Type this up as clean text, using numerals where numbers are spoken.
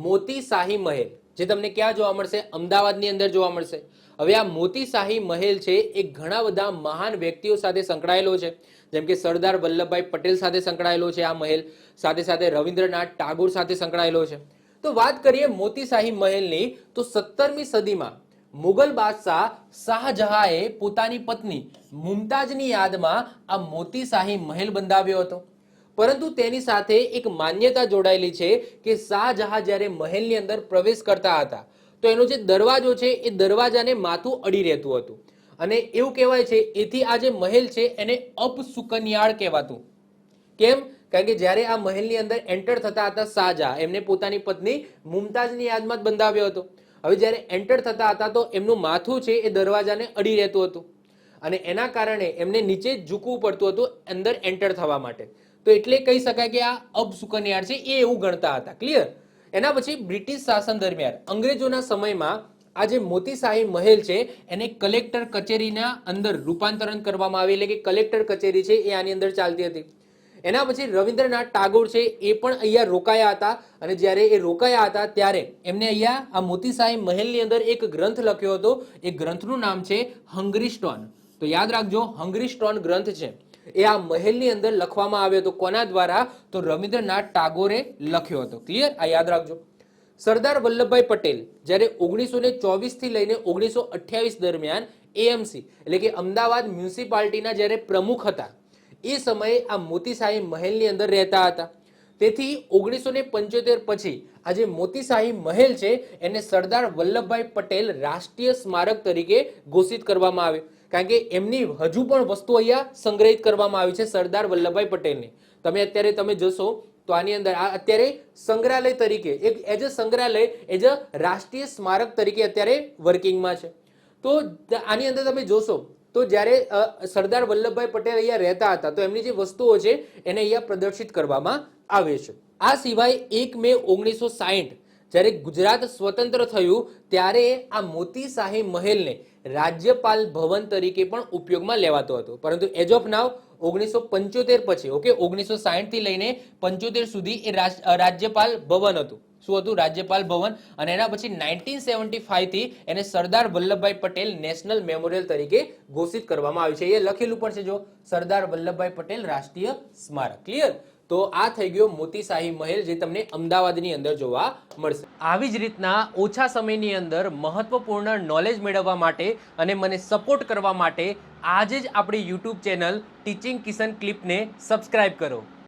મોતી શાહી મહેલ જે તમને ક્યાં જોવા મળશે? અમદાવાદની અંદર જોવા મળશે. હવે આ મોતી શાહી મહેલ છે એ ઘણા બધા મહાન વ્યક્તિઓ સાથે સંકળાયેલો છે, જેમ કે સરદાર વલ્લભભાઈ પટેલ સાથે સંકળાયેલો છે આ મહેલ, સાથે સાથે રવિન્દ્રનાથ ટાગોર સાથે સંકળાયેલો છે. તો વાત કરીએ મોતી શાહી મહેલની, તો 17મી સદીમાં મુગલ બાદશાહ શાહજહાએ પોતાની પત્ની મુમતાજની યાદમાં આ મોતી શાહી મહેલ બંધાવ્યો હતો. પરંતુ તેની સાથે એક માન્યતા જોડાયેલી છે કે શાહજહાં જ્યારે મહેલની અંદર પ્રવેશ કરતા હતા તો એનો જે દરવાજો છે એ દરવાજાને માથું અડી રહેતું હતું, અને એવું કહેવાય છે એથી આ જે મહેલ છે એને અપશુકનિયાળ કહેવાતું. કેમ? કારણ કે જ્યારે આ મહેલની અંદર એન્ટર થતા હતા શાહજહાં, એમને પોતાની પત્ની મુમતાજની યાદમાં જ બંધાવ્યો હતો. હવે જ્યારે એન્ટર થતા હતા તો એમનું માથું છે એ દરવાજાને અડી રહેતું હતું, અને એના કારણે એમને નીચે ઝૂકવું પડતું હતું અંદર એન્ટર થવા માટે. તો એટલે કહી શકાય કે આ અપશુકનિયાળ છે એ એવું ગણતા હતા. ક્લિયર? એના પછી બ્રિટિશ શાસન દરમિયાન અંગ્રેજોના સમયમાં આ જે મોતી શાહી મહેલ છે એને કલેક્ટર કચેરીના અંદર રૂપાંતરણ કરવામાં આવી, એટલે કે કલેક્ટર કચેરી છે એ આની અંદર ચાલતી હતી. એના પછી રવિન્દ્રનાથ ટાગોર છે એ પણ અહીંયા રોકાયા હતા, અને જ્યારે એ રોકાયા હતા ત્યારે એમને અહીંયા આ મોતી શાહી મહેલની અંદર એક ગ્રંથ લખ્યો હતો. એ ગ્રંથનું નામ છે હંગરી સ્ટોન. તો યાદ રાખજો, હંગરી સ્ટોન ગ્રંથ છે એ આ મહેલની અંદર લખવામાં આવ્યો હતો. કોના દ્વારા? તો રવિન્દ્રનાથ ટાગોરે લખ્યો હતો. ક્લિયર? આ યાદ રાખજો. સરદાર વલ્લભભાઈ પટેલ જ્યારે 1924 થી લઈને 1928 દરમિયાન એએમસી એટલે કે અમદાવાદ મ્યુનિસિપાલિટીના જ્યારે પ્રમુખ હતા એ સમયે આ મોતી શાહી મહેલની અંદર રહેતા હતા. તેથી 1975 પછી આ જે મોતી શાહી મહેલ છે એને સરદાર વલ્લભભાઈ પટેલ રાષ્ટ્રીય સ્મારક તરીકે ઘોષિત કરવામાં આવ્યો, કારણ કે એમની હજુ પણ વસ્તુ અહીંયા સંગ્રહિત કરવામાં આવી છે સરદાર વલ્લભભાઈ પટેલની. અત્યારે તમે જશો તો આની અંદર આ અત્યારે સંગ્રહાલય તરીકે એક એઝ અ સંગ્રહાલય, એઝ અ રાષ્ટ્રીય સ્મારક તરીકે અત્યારે વર્કિંગમાં છે. તો આની અંદર તમે જોશો તો જ્યારે સરદાર વલ્લભભાઈ પટેલ અહીંયા રહેતા હતા તો એમની જે વસ્તુઓ છે એને અહીંયા પ્રદર્શિત કરવામાં આવે છે. આ સિવાય 1 મે 1960 જ્યારે ગુજરાત સ્વતંત્ર થયું ત્યારે આ મોતી શાહી મહેલને રાજ્યપાલ ભવન તરીકે પણ ઉપયોગમાં લેવાતો હતો, પરંતુ એઝ ઓફ નાવ 1975 પછી, ઓકે, 1960 થી લઈને 75 સુધી એ રાજ્યપાલ ભવન હતું. શું હતું? રાજ્યપાલ ભવન. અને એના પછી 1975 થી એને સરદાર વલ્લભભાઈ પટેલ નેશનલ મેમોરિયલ તરીકે ઘોષિત કરવામાં આવ્યું છે. એ લખેલું પણ છે જો, સરદાર વલ્લભભાઈ પટેલ રાષ્ટ્રીય સ્મારક. ક્લિયર? તો આ થઈ ગયો મોતી શાહી મહેલ જે તમને અમદાવાદની અંદર જોવા મળશે. આવી જ રીતના ઓછા સમયની અંદર મહત્વપૂર્ણ નોલેજ મેળવવા માટે અને મને સપોર્ટ કરવા માટે આજે જ આપણી યુટ્યુબ ચેનલ ટીચિંગ કિશન ક્લિપને સબસ્ક્રાઇબ કરો.